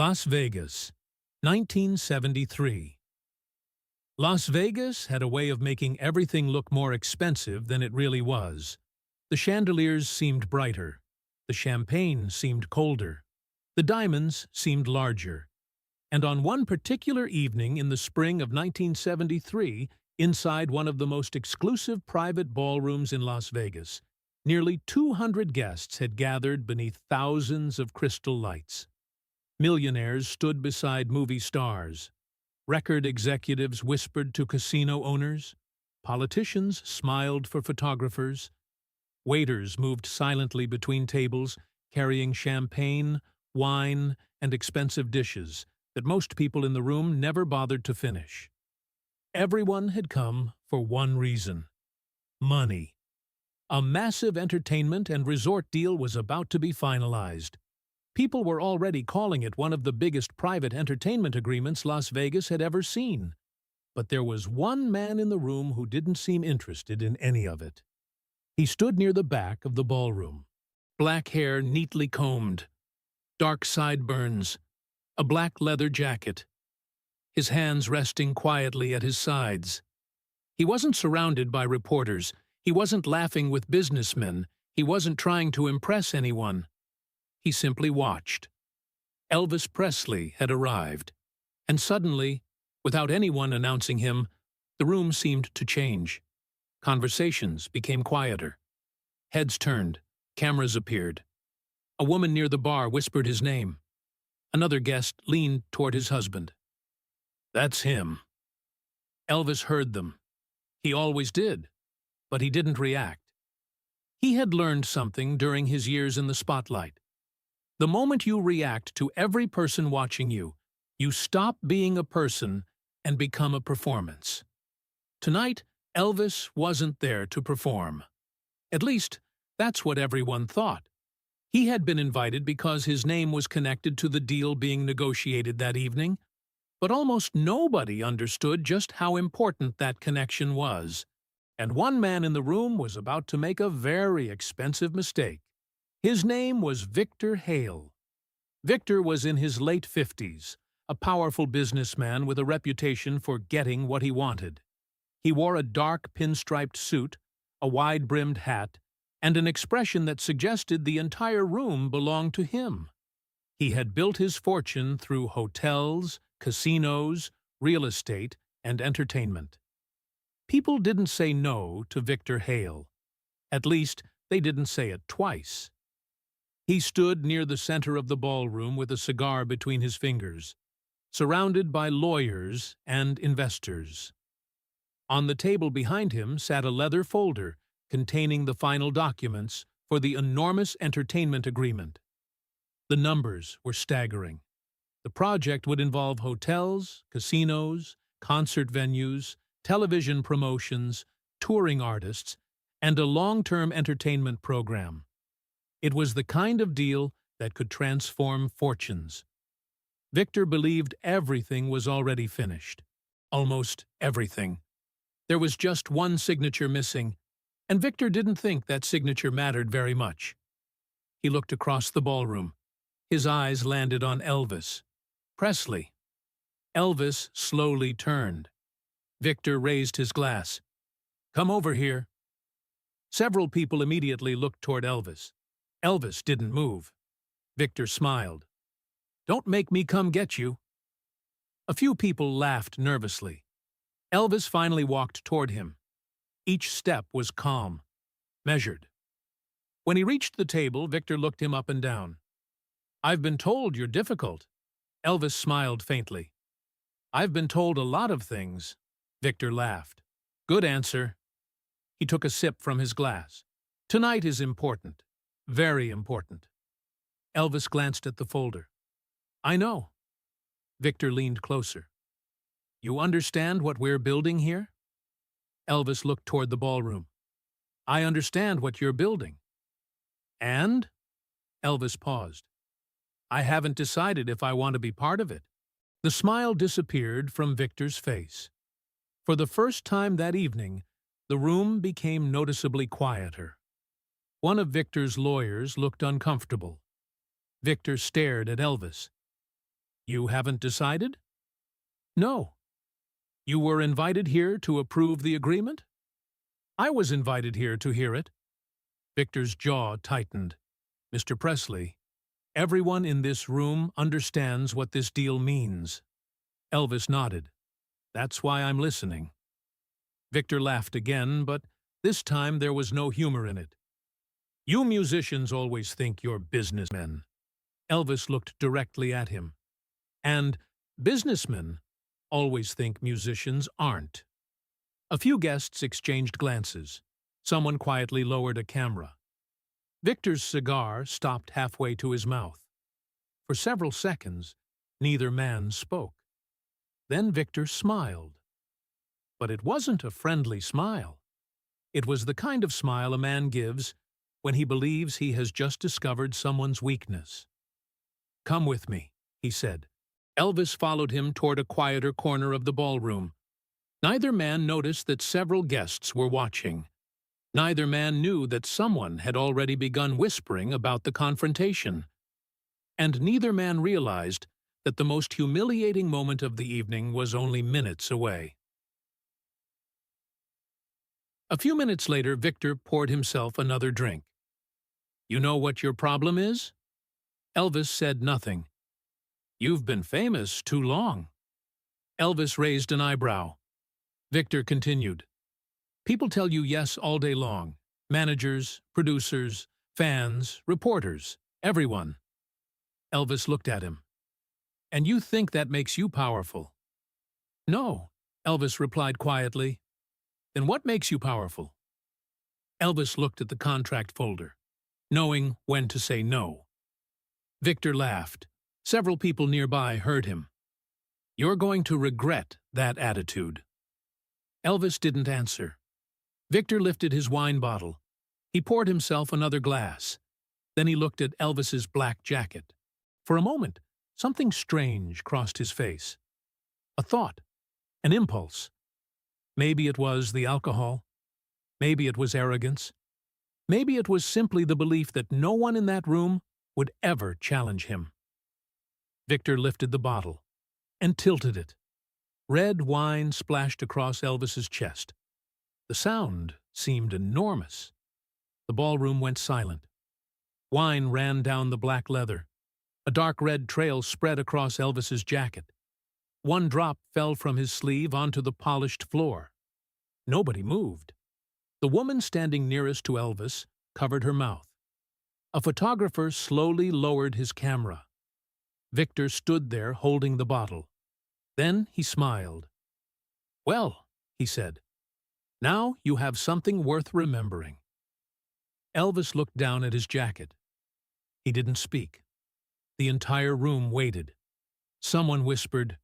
Las Vegas, 1973. Las Vegas had a way of making everything look more expensive than it really was. The chandeliers seemed brighter. The champagne seemed colder. The diamonds seemed larger. And on one particular evening in the spring of 1973, inside one of the most exclusive private ballrooms in Las Vegas, nearly 200 guests had gathered beneath thousands of crystal lights. Millionaires stood beside movie stars. Record executives whispered to casino owners. Politicians smiled for photographers. Waiters moved silently between tables, carrying champagne, wine, and expensive dishes that most people in the room never bothered to finish. Everyone had come for one reason: money. A massive entertainment and resort deal was about to be finalized. People were already calling it one of the biggest private entertainment agreements Las Vegas had ever seen. But there was one man in the room who didn't seem interested in any of it. He stood near the back of the ballroom. Black hair neatly combed, dark sideburns, a black leather jacket, his hands resting quietly at his sides. He wasn't surrounded by reporters. He wasn't laughing with businessmen. He wasn't trying to impress anyone. He simply watched. Elvis Presley had arrived, and suddenly, without anyone announcing him, the room seemed to change. Conversations became quieter. Heads turned. Cameras appeared. A woman near the bar whispered his name. Another guest leaned toward his husband. "That's him." Elvis heard them. He always did, but he didn't react. He had learned something during his years in the spotlight. The moment you react to every person watching you, you stop being a person and become a performance. Tonight, Elvis wasn't there to perform. At least, that's what everyone thought. He had been invited because his name was connected to the deal being negotiated that evening, but almost nobody understood just how important that connection was. And one man in the room was about to make a very expensive mistake. His name was Victor Hale. Victor was in his late 50s, a powerful businessman with a reputation for getting what he wanted. He wore a dark pinstriped suit, a wide-brimmed hat, and an expression that suggested the entire room belonged to him. He had built his fortune through hotels, casinos, real estate, and entertainment. People didn't say no to Victor Hale. At least, they didn't say it twice. He stood near the center of the ballroom with a cigar between his fingers, surrounded by lawyers and investors. On the table behind him sat a leather folder containing the final documents for the enormous entertainment agreement. The numbers were staggering. The project would involve hotels, casinos, concert venues, television promotions, touring artists, and a long-term entertainment program. It was the kind of deal that could transform fortunes. Victor believed everything was already finished. Almost everything. There was just one signature missing, and Victor didn't think that signature mattered very much. He looked across the ballroom. His eyes landed on Elvis Presley. Elvis slowly turned. Victor raised his glass. "Come over here." Several people immediately looked toward Elvis. Elvis didn't move. Victor smiled. "Don't make me come get you." A few people laughed nervously. Elvis finally walked toward him. Each step was calm, measured. When he reached the table, Victor looked him up and down. "I've been told you're difficult." Elvis smiled faintly. "I've been told a lot of things." Victor laughed. "Good answer." He took a sip from his glass. "Tonight is important. Very important." Elvis glanced at the folder. "I know." Victor leaned closer. "You understand what we're building here?" Elvis looked toward the ballroom. "I understand what you're building." "And?" Elvis paused. "I haven't decided if I want to be part of it." The smile disappeared from Victor's face. For the first time that evening, the room became noticeably quieter. One of Victor's lawyers looked uncomfortable. Victor stared at Elvis. You haven't decided? No. You were invited here to approve the agreement? I was invited here to hear it. Victor's jaw tightened. Mr. Presley, everyone in this room understands what this deal means. Elvis nodded. That's why I'm listening. Victor laughed again, but this time there was no humor in it. You musicians always think you're businessmen. Elvis looked directly at him. And businessmen always think musicians aren't. A few guests exchanged glances. Someone quietly lowered a camera. Victor's cigar stopped halfway to his mouth. For several seconds, neither man spoke. Then Victor smiled. But it wasn't a friendly smile. It was the kind of smile a man gives when he believes he has just discovered someone's weakness. Come with me, he said. Elvis followed him toward a quieter corner of the ballroom. Neither man noticed that several guests were watching. Neither man knew that someone had already begun whispering about the confrontation. And neither man realized that the most humiliating moment of the evening was only minutes away. A few minutes later, Victor poured himself another drink. You know what your problem is? Elvis said nothing. You've been famous too long. Elvis raised an eyebrow. Victor continued. People tell you yes all day long. Managers, producers, fans, reporters, everyone. Elvis looked at him. And you think that makes you powerful? No, Elvis replied quietly. Then what makes you powerful? Elvis looked at the contract folder, knowing when to say no. Victor laughed. Several people nearby heard him. You're going to regret that attitude. Elvis didn't answer. Victor lifted his wine bottle. He poured himself another glass. Then he looked at Elvis's black jacket. For a moment, something strange crossed his face. A thought, an impulse. Maybe it was the alcohol. Maybe it was arrogance. Maybe it was simply the belief that no one in that room would ever challenge him. Victor lifted the bottle and tilted it. Red wine splashed across Elvis's chest. The sound seemed enormous. The ballroom went silent. Wine ran down the black leather. A dark red trail spread across Elvis's jacket. One drop fell from his sleeve onto the polished floor. Nobody moved. The woman standing nearest to Elvis covered her mouth. A photographer slowly lowered his camera. Victor stood there holding the bottle. Then he smiled. Well, he said, now you have something worth remembering. Elvis looked down at his jacket. He didn't speak. The entire room waited. Someone whispered,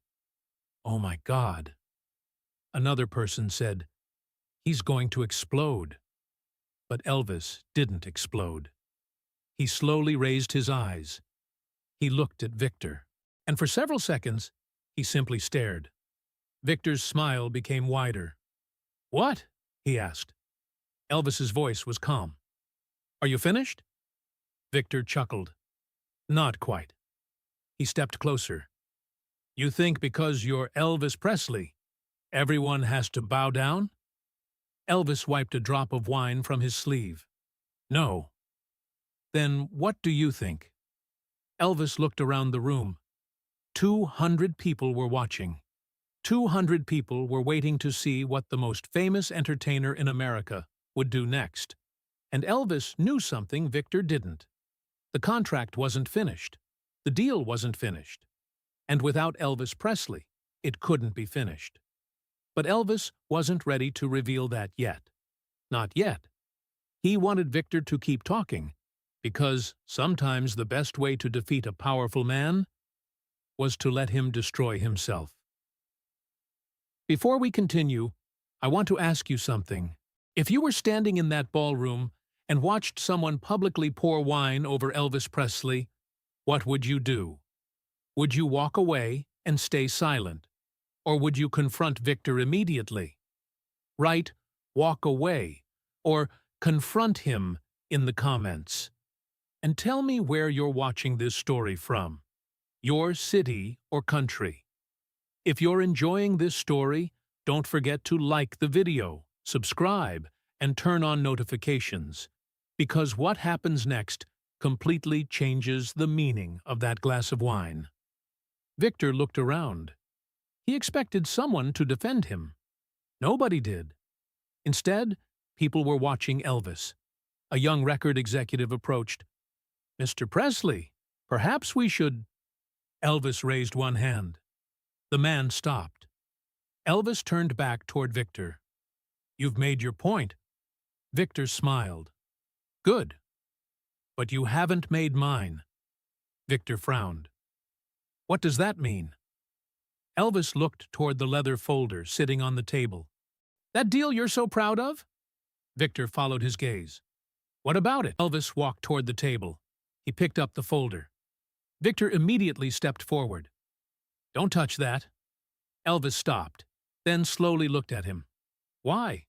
"Oh my God." Another person said, "He's going to explode." But Elvis didn't explode. He slowly raised his eyes. He looked at Victor, and for several seconds, he simply stared. Victor's smile became wider. "What?" he asked. Elvis's voice was calm. "Are you finished?" Victor chuckled. "Not quite." He stepped closer. "You think because you're Elvis Presley, everyone has to bow down?" Elvis wiped a drop of wine from his sleeve. "No." "Then what do you think?" Elvis looked around the room. 200 people were watching. 200 people were waiting to see what the most famous entertainer in America would do next. And Elvis knew something Victor didn't. The contract wasn't finished. The deal wasn't finished. And without Elvis Presley, it couldn't be finished. But Elvis wasn't ready to reveal that yet. Not yet. He wanted Victor to keep talking, because sometimes the best way to defeat a powerful man was to let him destroy himself. Before we continue, I want to ask you something. If you were standing in that ballroom and watched someone publicly pour wine over Elvis Presley, what would you do? Would you walk away and stay silent? Or would you confront Victor immediately? Write "walk away" or "confront him" in the comments. And tell me where you're watching this story from. your city or country. If you're enjoying this story, don't forget to like the video, subscribe, and turn on notifications, because what happens next completely changes the meaning of that glass of wine. Victor looked around. He expected someone to defend him. Nobody did. Instead, people were watching Elvis. A young record executive approached. "Mr. Presley, perhaps we should—" Elvis raised one hand. The man stopped. Elvis turned back toward Victor. "You've made your point." Victor smiled. "Good. But you haven't made mine." Victor frowned. "What does that mean?" Elvis looked toward the leather folder sitting on the table. "That deal you're so proud of?" Victor followed his gaze. "What about it?" Elvis walked toward the table. He picked up the folder. Victor immediately stepped forward. "Don't touch that." Elvis stopped, then slowly looked at him. "Why?"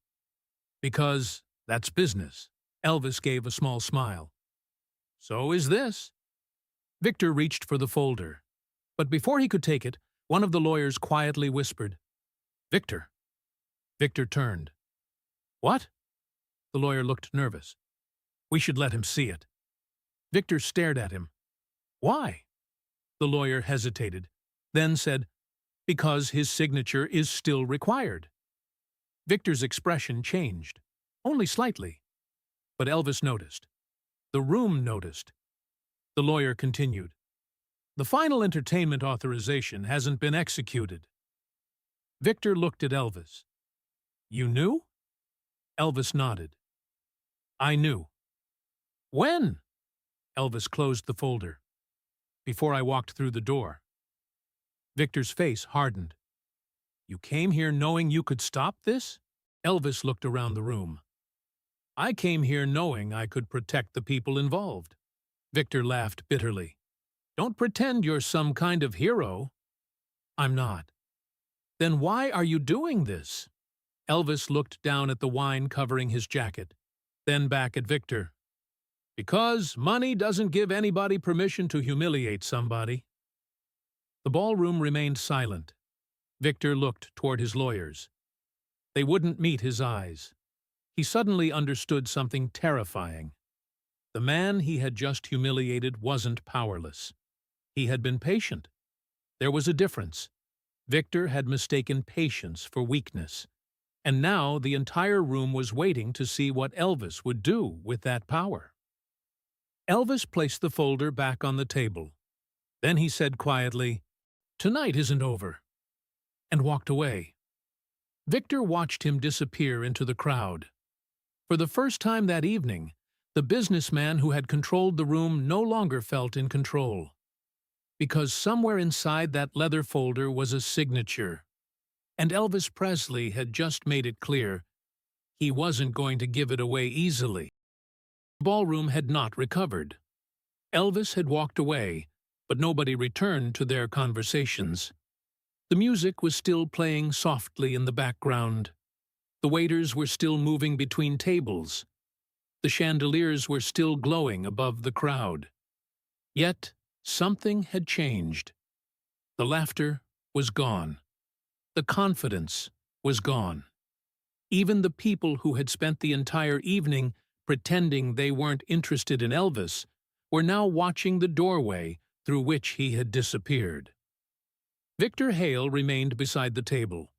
"Because that's business." Elvis gave a small smile. "So is this." Victor reached for the folder. But before he could take it, one of the lawyers quietly whispered, "Victor." Victor turned. "What?" The lawyer looked nervous. "We should let him see it." Victor stared at him. "Why?" The lawyer hesitated, then said, "Because his signature is still required." Victor's expression changed, only slightly. But Elvis noticed. The room noticed. The lawyer continued, "The final entertainment authorization hasn't been executed." Victor looked at Elvis. "You knew?" Elvis nodded. "I knew." "When?" Elvis closed the folder. "Before I walked through the door." Victor's face hardened. "You came here knowing you could stop this?" Elvis looked around the room. "I came here knowing I could protect the people involved." Victor laughed bitterly. "Don't pretend you're some kind of hero." "I'm not." "Then why are you doing this?" Elvis looked down at the wine covering his jacket, then back at Victor. "Because money doesn't give anybody permission to humiliate somebody." The ballroom remained silent. Victor looked toward his lawyers. They wouldn't meet his eyes. He suddenly understood something terrifying. The man he had just humiliated wasn't powerless. He had been patient. There was a difference. Victor had mistaken patience for weakness. And now the entire room was waiting to see what Elvis would do with that power. Elvis placed the folder back on the table. Then he said quietly, "Tonight isn't over," and walked away. Victor watched him disappear into the crowd. For the first time that evening, the businessman who had controlled the room no longer felt in control. Because somewhere inside that leather folder was a signature. And Elvis Presley had just made it clear he wasn't going to give it away easily. The ballroom had not recovered. Elvis had walked away, but nobody returned to their conversations. The music was still playing softly in the background. The waiters were still moving between tables. The chandeliers were still glowing above the crowd. Yet something had changed. The laughter was gone. The confidence was gone. Even the people who had spent the entire evening pretending they weren't interested in Elvis were now watching the doorway through which he had disappeared. Victor Hale remained beside the table.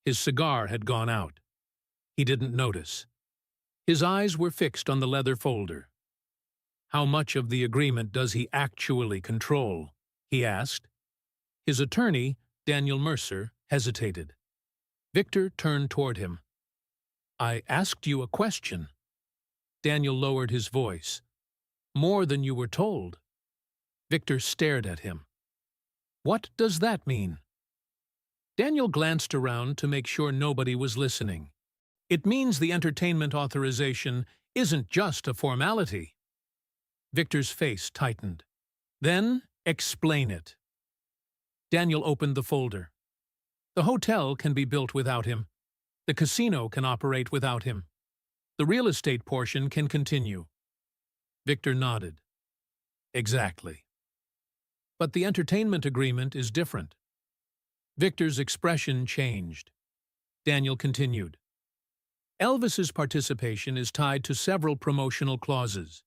His cigar had gone out. He didn't notice. His eyes were fixed on the leather folder. "How much of the agreement does he actually control?" he asked. His attorney, Daniel Mercer, hesitated. Victor turned toward him. "I asked you a question." Daniel lowered his voice. "More than you were told." Victor stared at him. "What does that mean?" Daniel glanced around to make sure nobody was listening. "It means the entertainment authorization isn't just a formality." Victor's face tightened. "Then explain it." Daniel opened the folder. "The hotel can be built without him. The casino can operate without him. The real estate portion can continue." Victor nodded. "Exactly." But the entertainment agreement is different. Victor's expression changed. Daniel continued. Elvis's participation is tied to several promotional clauses.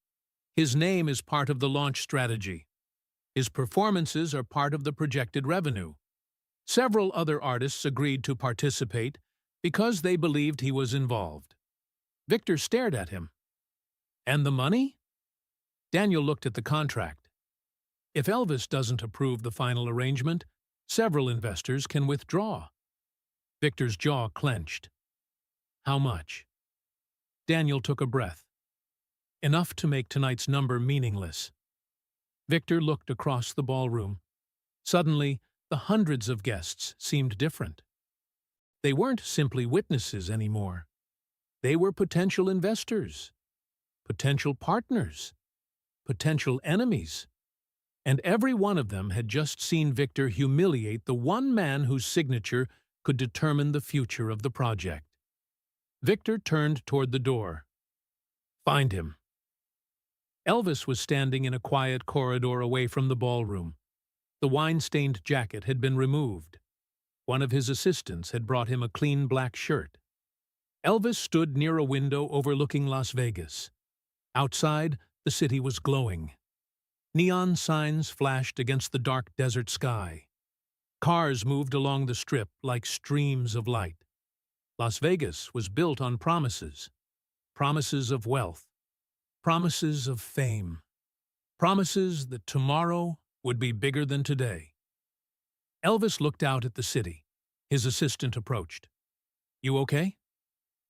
His name is part of the launch strategy. His performances are part of the projected revenue. Several other artists agreed to participate because they believed he was involved. Victor stared at him. And the money? Daniel looked at the contract. If Elvis doesn't approve the final arrangement, several investors can withdraw. Victor's jaw clenched. How much? Daniel took a breath. Enough to make tonight's number meaningless. Victor looked across the ballroom. Suddenly, the hundreds of guests seemed different. They weren't simply witnesses anymore. They were potential investors, potential partners, potential enemies. And every one of them had just seen Victor humiliate the one man whose signature could determine the future of the project. Victor turned toward the door. Find him. Elvis was standing in a quiet corridor away from the ballroom. The wine-stained jacket had been removed. One of his assistants had brought him a clean black shirt. Elvis stood near a window overlooking Las Vegas. Outside, the city was glowing. Neon signs flashed against the dark desert sky. Cars moved along the strip like streams of light. Las Vegas was built on promises. Promises of wealth. Promises of fame. Promises that tomorrow would be bigger than today. Elvis looked out at the city. His assistant approached. You okay?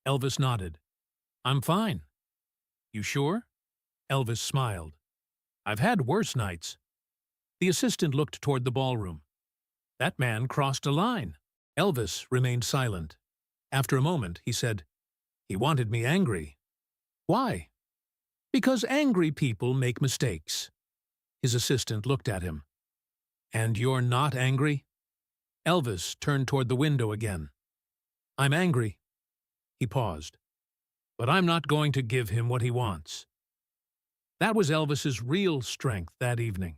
Elvis nodded. I'm fine. You sure? Elvis smiled. I've had worse nights. The assistant looked toward the ballroom. That man crossed a line. Elvis remained silent. After a moment, he said, He wanted me angry. Why? Because angry people make mistakes. His assistant looked at him. And you're not angry? Elvis turned toward the window again. I'm angry. He paused. But I'm not going to give him what he wants. That was Elvis's real strength that evening.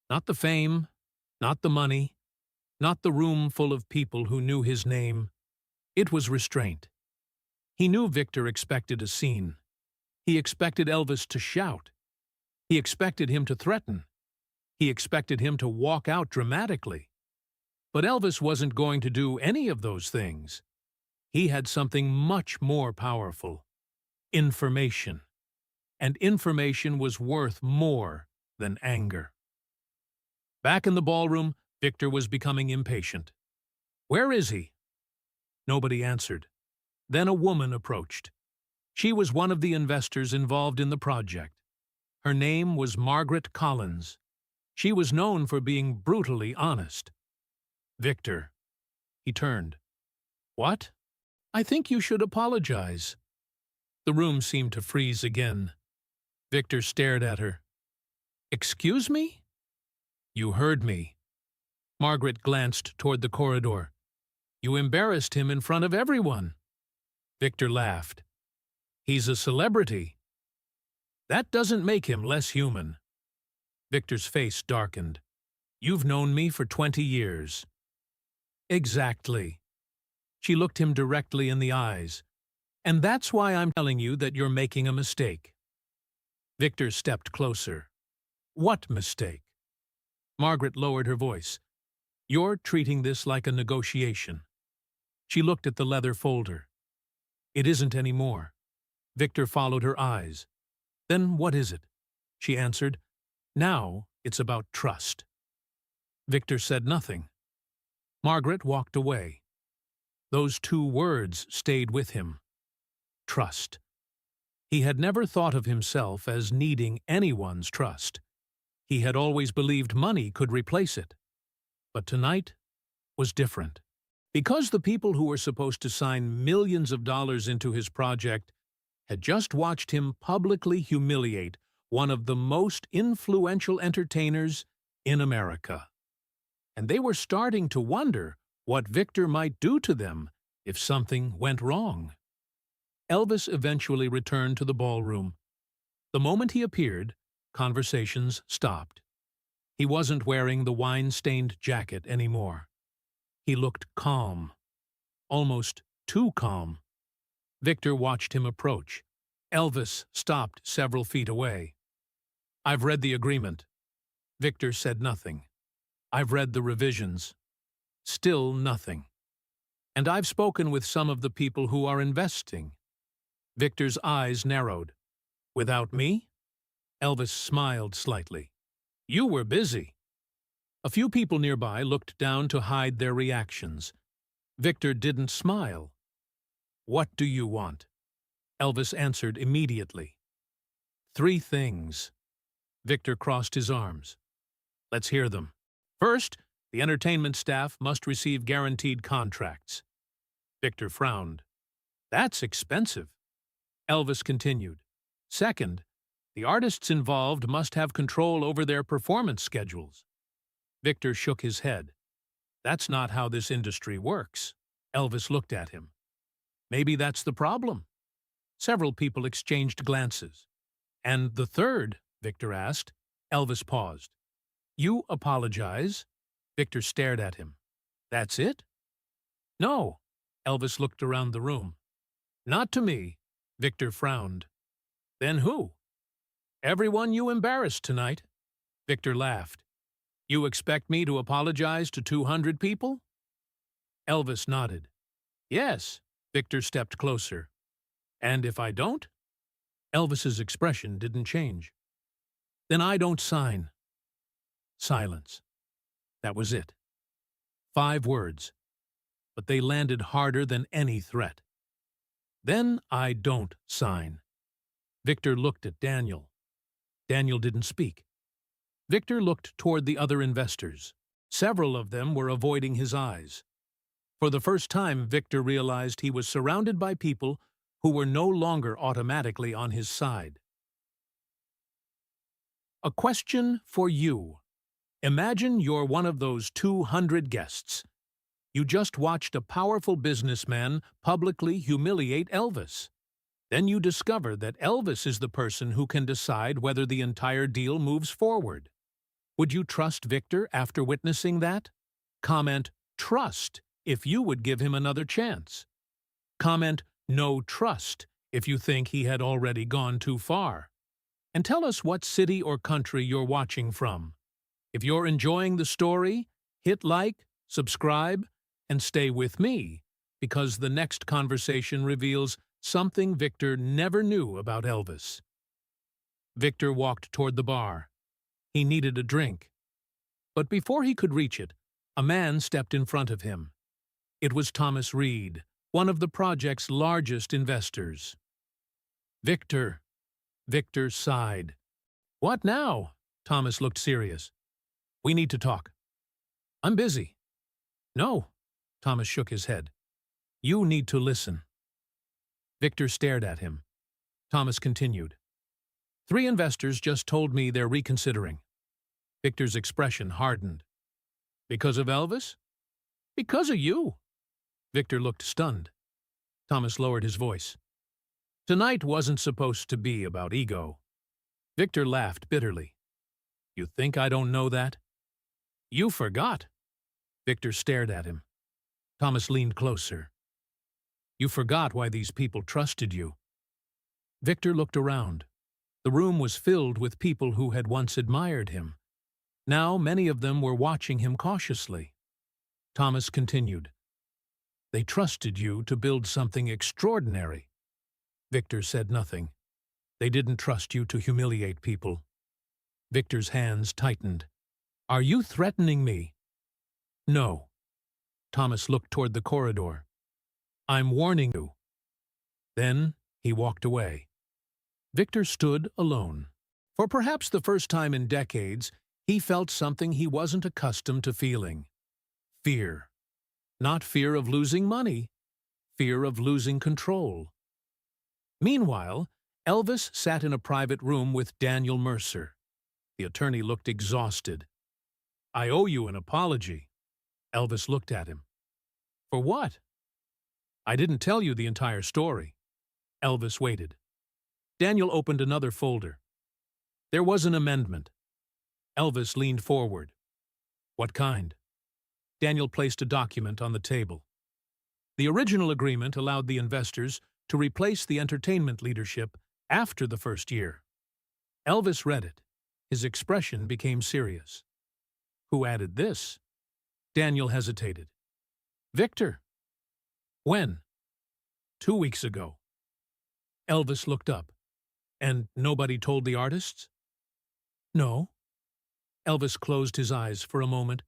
Not the fame, not the money, not the room full of people who knew his name. It was restraint. He knew Victor expected a scene. He expected Elvis to shout. He expected him to threaten. He expected him to walk out dramatically. But Elvis wasn't going to do any of those things. He had something much more powerful. Information. And information was worth more than anger. Back in the ballroom, Victor was becoming impatient. Where is he? Nobody answered. Then a woman approached. She was one of the investors involved in the project. Her name was Margaret Collins. She was known for being brutally honest. Victor. He turned. What? I think you should apologize. The room seemed to freeze again. Victor stared at her. Excuse me? You heard me. Margaret glanced toward the corridor. You embarrassed him in front of everyone. Victor laughed. He's a celebrity. That doesn't make him less human. Victor's face darkened. You've known me for 20 years. Exactly. She looked him directly in the eyes. And that's why I'm telling you that you're making a mistake. Victor stepped closer. What mistake? Margaret lowered her voice. You're treating this like a negotiation. She looked at the leather folder. It isn't anymore. Victor followed her eyes. Then what is it? She answered. Now it's about trust. Victor said nothing. Margaret walked away. Those two words stayed with him. Trust. He had never thought of himself as needing anyone's trust. He had always believed money could replace it. But tonight was different. Because the people who were supposed to sign millions of dollars into his project had just watched him publicly humiliate one of the most influential entertainers in America. And they were starting to wonder what Victor might do to them if something went wrong. Elvis eventually returned to the ballroom. The moment he appeared, conversations stopped. He wasn't wearing the wine-stained jacket anymore. He looked calm, almost too calm. Victor watched him approach. Elvis stopped several feet away. "I've read the agreement." Victor said nothing. "I've read the revisions." Still nothing. "And I've spoken with some of the people who are investing." Victor's eyes narrowed. "Without me?" Elvis smiled slightly. "You were busy." A few people nearby looked down to hide their reactions. Victor didn't smile. "What do you want?" Elvis answered immediately. "Three things." Victor crossed his arms. "Let's hear them. First, the entertainment staff must receive guaranteed contracts." Victor frowned. "That's expensive." Elvis continued. "Second, the artists involved must have control over their performance schedules." Victor shook his head. "That's not how this industry works." Elvis looked at him. "Maybe that's the problem." Several people exchanged glances. "And the third?" Victor asked. Elvis paused. "You apologize?" Victor stared at him. "That's it?" "No." Elvis looked around the room. "Not to me." Victor frowned. "Then who?" "Everyone you embarrassed tonight." Victor laughed. "You expect me to apologize to 200 people?" Elvis nodded. "Yes." Victor stepped closer. "And if I don't?" Elvis's expression didn't change. "Then I don't sign." Silence. That was it. 5 words. But they landed harder than any threat. "Then I don't sign." Victor looked at Daniel. Daniel didn't speak. Victor looked toward the other investors. Several of them were avoiding his eyes. For the first time, Victor realized he was surrounded by people who were no longer automatically on his side. A question for you. Imagine you're one of those 200 guests. You just watched a powerful businessman publicly humiliate Elvis. Then you discover that Elvis is the person who can decide whether the entire deal moves forward. Would you trust Victor after witnessing that? Comment "trust" if you would give him another chance. Comment "no trust" if you think he had already gone too far. And tell us what city or country you're watching from. If you're enjoying the story, hit like, subscribe, and stay with me, because the next conversation reveals something Victor never knew about Elvis. Victor walked toward the bar. He needed a drink. But before he could reach it, a man stepped in front of him. It was Thomas Reed, one of the project's largest investors. "Victor." Victor sighed. "What now?" Thomas looked serious. "We need to talk." "I'm busy." "No." Thomas shook his head. "You need to listen." Victor stared at him. Thomas continued. "3 investors just told me they're reconsidering." Victor's expression hardened. "Because of Elvis?" "Because of you." Victor looked stunned. Thomas lowered his voice. "Tonight wasn't supposed to be about ego." Victor laughed bitterly. "You think I don't know that?" "You forgot." Victor stared at him. Thomas leaned closer. "You forgot why these people trusted you." Victor looked around. The room was filled with people who had once admired him. Now many of them were watching him cautiously. Thomas continued. "They trusted you to build something extraordinary." Victor said nothing. "They didn't trust you to humiliate people." Victor's hands tightened. "Are you threatening me?" "No." Thomas looked toward the corridor. "I'm warning you." Then he walked away. Victor stood alone. For perhaps the first time in decades, he felt something he wasn't accustomed to feeling. Fear. Not fear of losing money, fear of losing control. Meanwhile, Elvis sat in a private room with Daniel Mercer. The attorney looked exhausted. "I owe you an apology." Elvis looked at him. "For what?" "I didn't tell you the entire story." Elvis waited. Daniel opened another folder. There was an amendment. Elvis leaned forward. What kind? Daniel placed a document on the table. The original agreement allowed the investors to replace the entertainment leadership after the first year. Elvis read it. His expression became serious. Who added this? Daniel hesitated. Victor. When? 2 weeks ago. Elvis looked up. And nobody told the artists? No. Elvis closed his eyes for a moment.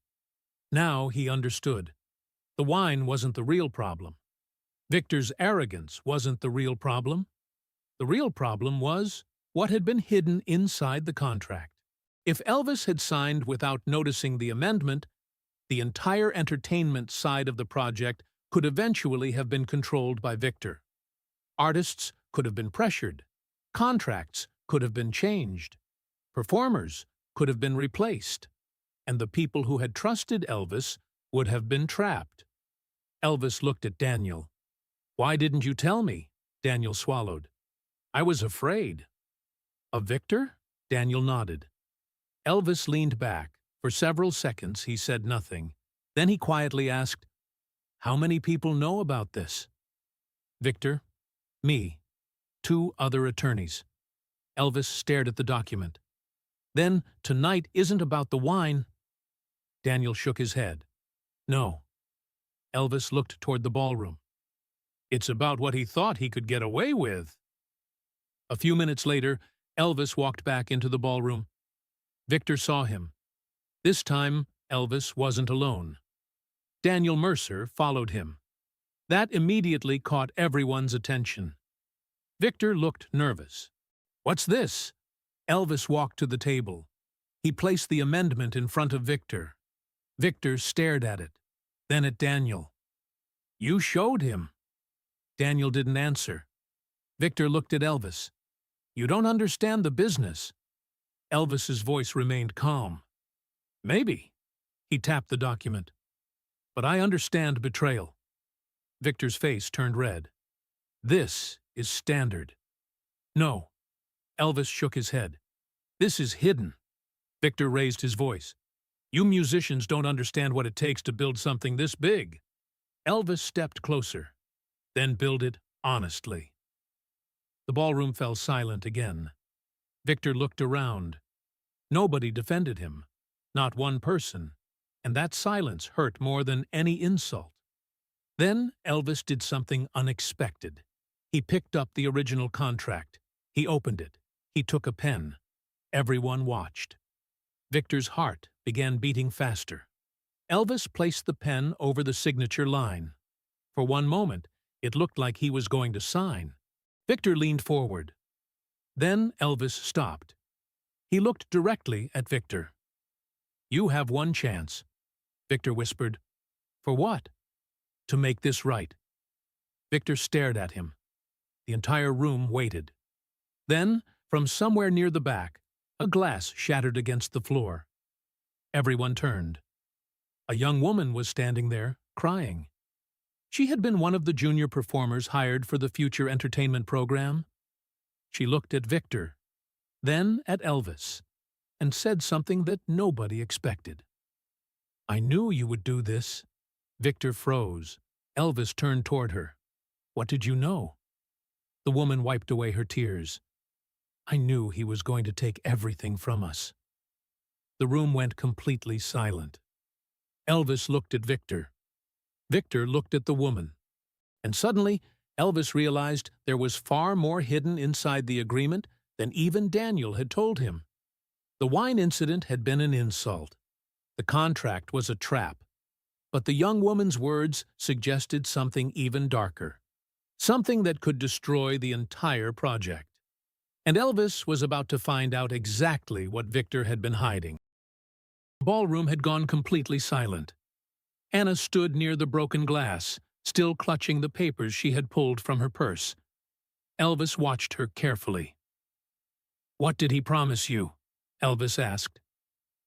Now he understood. The wine wasn't the real problem. Victor's arrogance wasn't the real problem. The real problem was what had been hidden inside the contract. If Elvis had signed without noticing the amendment, the entire entertainment side of the project could eventually have been controlled by Victor. Artists could have been pressured. Contracts could have been changed. Performers could have been replaced. And the people who had trusted Elvis would have been trapped. Elvis looked at Daniel. Why didn't you tell me? Daniel swallowed. I was afraid. Of Victor? Daniel nodded. Elvis leaned back. For several seconds he said nothing. Then he quietly asked, How many people know about this? Victor, me, 2 other attorneys. Elvis stared at the document. Then, tonight isn't about the wine. Daniel shook his head. No. Elvis looked toward the ballroom. It's about what he thought he could get away with. A few minutes later, Elvis walked back into the ballroom. Victor saw him. This time, Elvis wasn't alone. Daniel Mercer followed him. That immediately caught everyone's attention. Victor looked nervous. What's this? Elvis walked to the table. He placed the amendment in front of Victor. Victor stared at it, then at Daniel. You showed him. Daniel didn't answer. Victor looked at Elvis. You don't understand the business. Elvis's voice remained calm. Maybe. He tapped the document. But I understand betrayal. Victor's face turned red. This is standard. No. Elvis shook his head. This is hidden. Victor raised his voice. You musicians don't understand what it takes to build something this big. Elvis stepped closer, then build it honestly. The ballroom fell silent again. Victor looked around. Nobody defended him, not one person, and that silence hurt more than any insult. Then Elvis did something unexpected. He picked up the original contract. He opened it. He took a pen. Everyone watched. Victor's heart began beating faster. Elvis placed the pen over the signature line. For one moment, it looked like he was going to sign. Victor leaned forward. Then Elvis stopped. He looked directly at Victor. You have one chance, Victor whispered. For what? To make this right. Victor stared at him. The entire room waited. Then, from somewhere near the back, a glass shattered against the floor. Everyone turned. A young woman was standing there, crying. She had been one of the junior performers hired for the future entertainment program. She looked at Victor, then at Elvis, and said something that nobody expected. I knew you would do this. Victor froze. Elvis turned toward her. What did you know? The woman wiped away her tears. I knew he was going to take everything from us. The room went completely silent. Elvis looked at Victor. Victor looked at the woman. And suddenly, Elvis realized there was far more hidden inside the agreement than even Daniel had told him. The wine incident had been an insult. The contract was a trap. But the young woman's words suggested something even darker. Something that could destroy the entire project. And Elvis was about to find out exactly what Victor had been hiding. The ballroom had gone completely silent. Anna stood near the broken glass, still clutching the papers she had pulled from her purse. Elvis watched her carefully. What did he promise you? Elvis asked.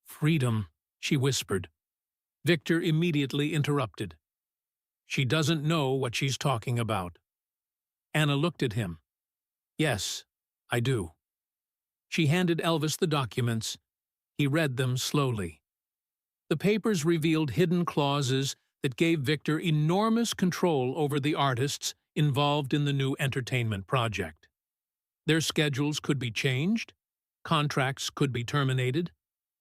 Freedom, she whispered. Victor immediately interrupted. She doesn't know what she's talking about. Anna looked at him. Yes, I do. She handed Elvis the documents. He read them slowly. The papers revealed hidden clauses that gave Victor enormous control over the artists involved in the new entertainment project. Their schedules could be changed, contracts could be terminated,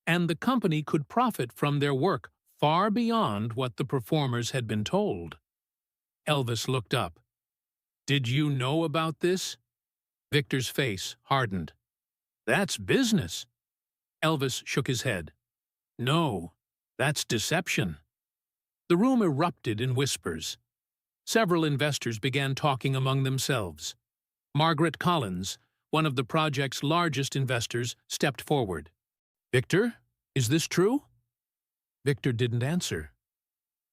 and the company could profit from their work far beyond what the performers had been told. Elvis looked up. "Did you know about this?" Victor's face hardened. "That's business." Elvis shook his head. "No, that's deception." The room erupted in whispers. Several investors began talking among themselves. Margaret Collins, one of the project's largest investors, stepped forward. "Victor, is this true?" Victor didn't answer.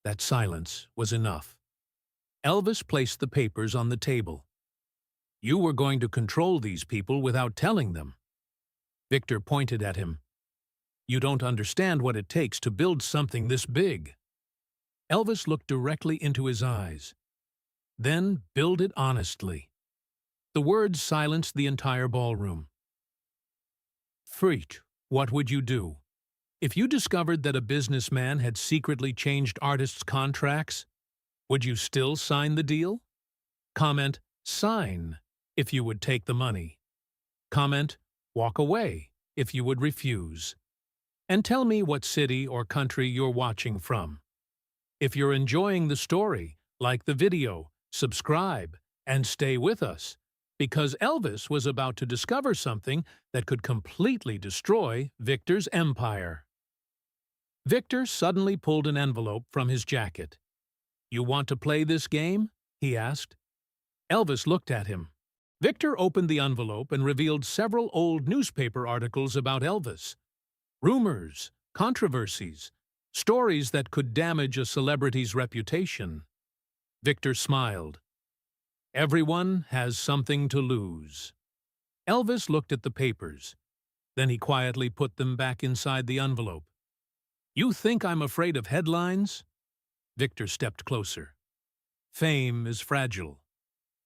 That silence was enough. Elvis placed the papers on the table. "You were going to control these people without telling them." Victor pointed at him. "You don't understand what it takes to build something this big." Elvis looked directly into his eyes. "Then build it honestly." The words silenced the entire ballroom. "Freak, what would you do? If you discovered that a businessman had secretly changed artists' contracts, would you still sign the deal? Comment, sign, if you would take the money. Comment, walk away, if you would refuse. And tell me what city or country you're watching from. If you're enjoying the story, like the video, subscribe, and stay with us, because Elvis was about to discover something that could completely destroy Victor's empire. Victor suddenly pulled an envelope from his jacket. "You want to play this game?" he asked. Elvis looked at him. Victor opened the envelope and revealed several old newspaper articles about Elvis. Rumors, controversies, stories that could damage a celebrity's reputation. Victor smiled. "Everyone has something to lose." Elvis looked at the papers. Then he quietly put them back inside the envelope. "You think I'm afraid of headlines?" Victor stepped closer. "Fame is fragile."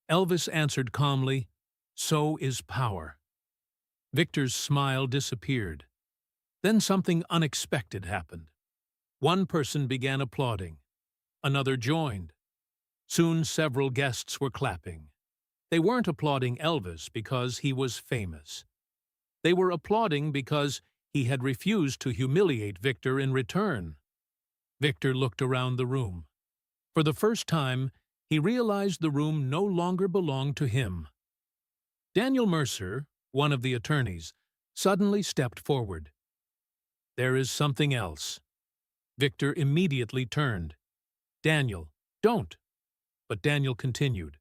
Elvis answered calmly, "So is power." Victor's smile disappeared. Then something unexpected happened. One person began applauding. Another joined. Soon several guests were clapping. They weren't applauding Elvis because he was famous. They were applauding because he had refused to humiliate Victor in return. Victor looked around the room. For the first time, he realized the room no longer belonged to him. Daniel Mercer, one of the attorneys, suddenly stepped forward. "There is something else." Victor immediately turned. "Daniel, don't." But Daniel continued.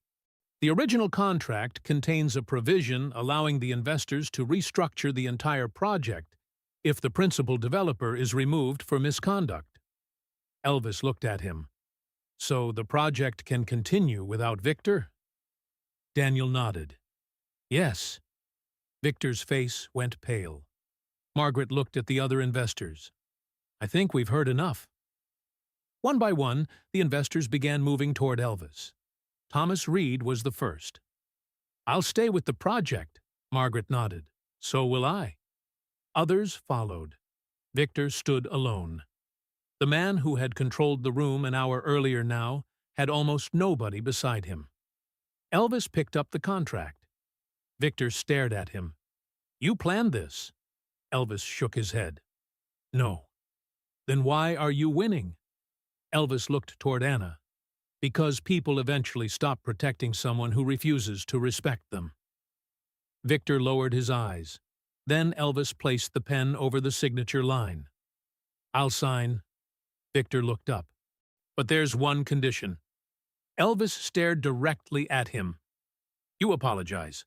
"The original contract contains a provision allowing the investors to restructure the entire project if the principal developer is removed for misconduct." Elvis looked at him. "So the project can continue without Victor?" Daniel nodded. "Yes." Victor's face went pale. Margaret looked at the other investors. "I think we've heard enough." One by one, the investors began moving toward Elvis. Thomas Reed was the first. "I'll stay with the project," Margaret nodded. "So will I." Others followed. Victor stood alone. The man who had controlled the room an hour earlier now had almost nobody beside him. Elvis picked up the contract. Victor stared at him. "You planned this." Elvis shook his head. "No." "Then why are you winning?" Elvis looked toward Anna. "Because people eventually stop protecting someone who refuses to respect them." Victor lowered his eyes. Then Elvis placed the pen over the signature line. "I'll sign." Victor looked up. "But there's one condition." Elvis stared directly at him. "You apologize."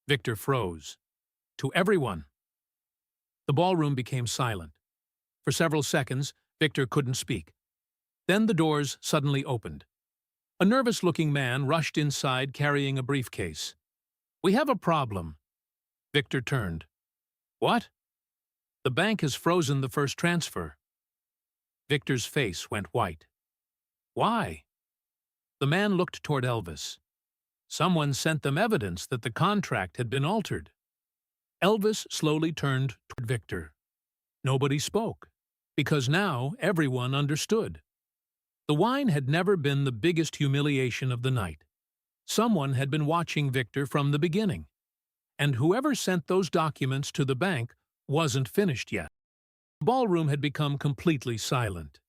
Victor froze. "To everyone." The ballroom became silent. For several seconds, Victor couldn't speak. Then the doors suddenly opened. A nervous-looking man rushed inside carrying a briefcase. "We have a problem." Victor turned. "What?" "The bank has frozen the first transfer." Victor's face went white. "Why?" The man looked toward Elvis. "Someone sent them evidence that the contract had been altered." Elvis slowly turned toward Victor. Nobody spoke, because now everyone understood. The wine had never been the biggest humiliation of the night. Someone had been watching Victor from the beginning, and whoever sent those documents to the bank wasn't finished yet. The ballroom had become completely silent.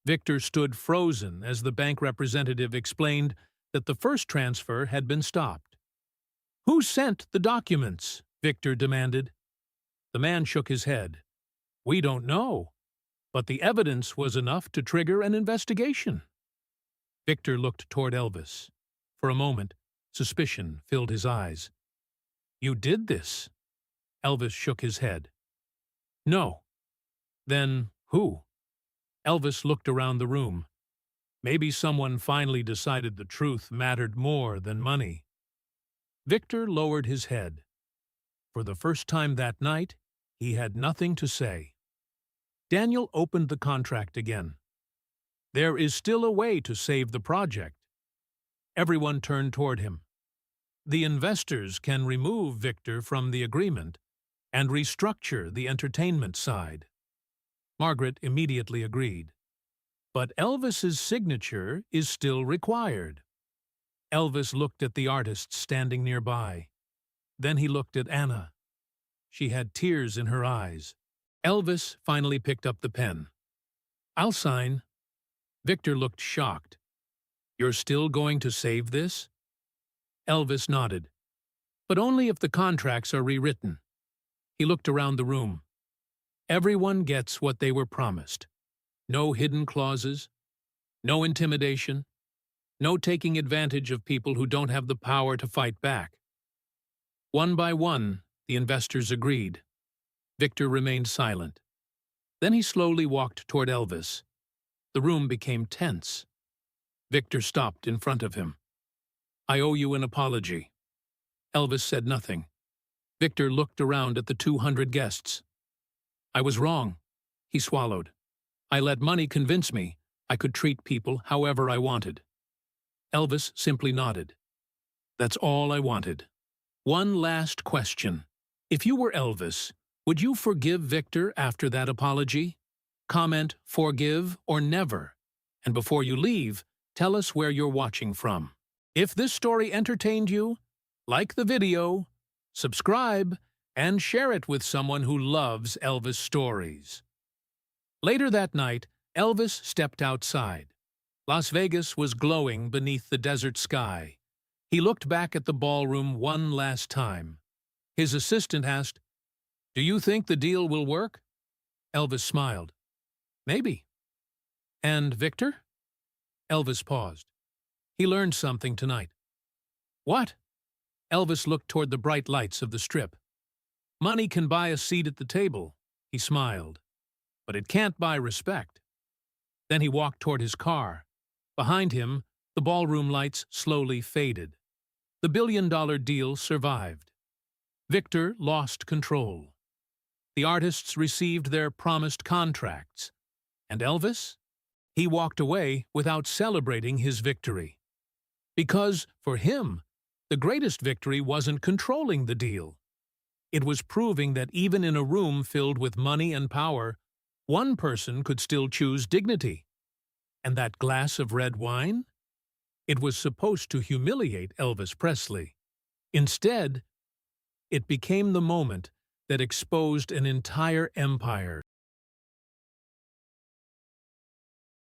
Victor stood frozen as the bank representative explained that the first transfer had been stopped. "Who sent the documents?" Victor demanded. The man shook his head. "We don't know, but the evidence was enough to trigger an investigation." Victor looked toward Elvis. For a moment, suspicion filled his eyes. "You did this?" Elvis shook his head. "No." "Then who?" Elvis looked around the room. Maybe someone finally decided the truth mattered more than money. Victor lowered his head. For the first time that night, he had nothing to say. Daniel opened the contract again. "There is still a way to save the project." Everyone turned toward him. "The investors can remove Victor from the agreement and restructure the entertainment side." Margaret immediately agreed. "But Elvis's signature is still required." Elvis looked at the artists standing nearby. Then he looked at Anna. She had tears in her eyes. Elvis finally picked up the pen. "I'll sign." Victor looked shocked. "You're still going to save this?" Elvis nodded. "But only if the contracts are rewritten." He looked around the room. Everyone gets what they were promised. No hidden clauses, no intimidation, no taking advantage of people who don't have the power to fight back. One by one, the investors agreed. Victor remained silent. Then he slowly walked toward Elvis. The room became tense. Victor stopped in front of him. "I owe you an apology." Elvis said nothing. Victor looked around at the 200 guests. "I was wrong." He swallowed. "I let money convince me I could treat people however I wanted." Elvis simply nodded. "That's all I wanted." One last question. If you were Elvis, would you forgive Victor after that apology? Comment "forgive" or "never." And before you leave, tell us where you're watching from. If this story entertained you, like the video, subscribe, and share it with someone who loves Elvis stories. Later that night, Elvis stepped outside. Las Vegas was glowing beneath the desert sky. He looked back at the ballroom one last time. His assistant asked, "Do you think the deal will work?" Elvis smiled. "Maybe." "And Victor?" Elvis paused. He learned something tonight. "What?" Elvis looked toward the bright lights of the Strip. "Money can buy a seat at the table," he smiled, "but it can't buy respect." Then he walked toward his car. Behind him, the ballroom lights slowly faded. The billion-dollar deal survived. Victor lost control. The artists received their promised contracts. And Elvis? He walked away without celebrating his victory. Because, for him, the greatest victory wasn't controlling the deal. It was proving that even in a room filled with money and power, one person could still choose dignity. And that glass of red wine? It was supposed to humiliate Elvis Presley. Instead, it became the moment that exposed an entire empire.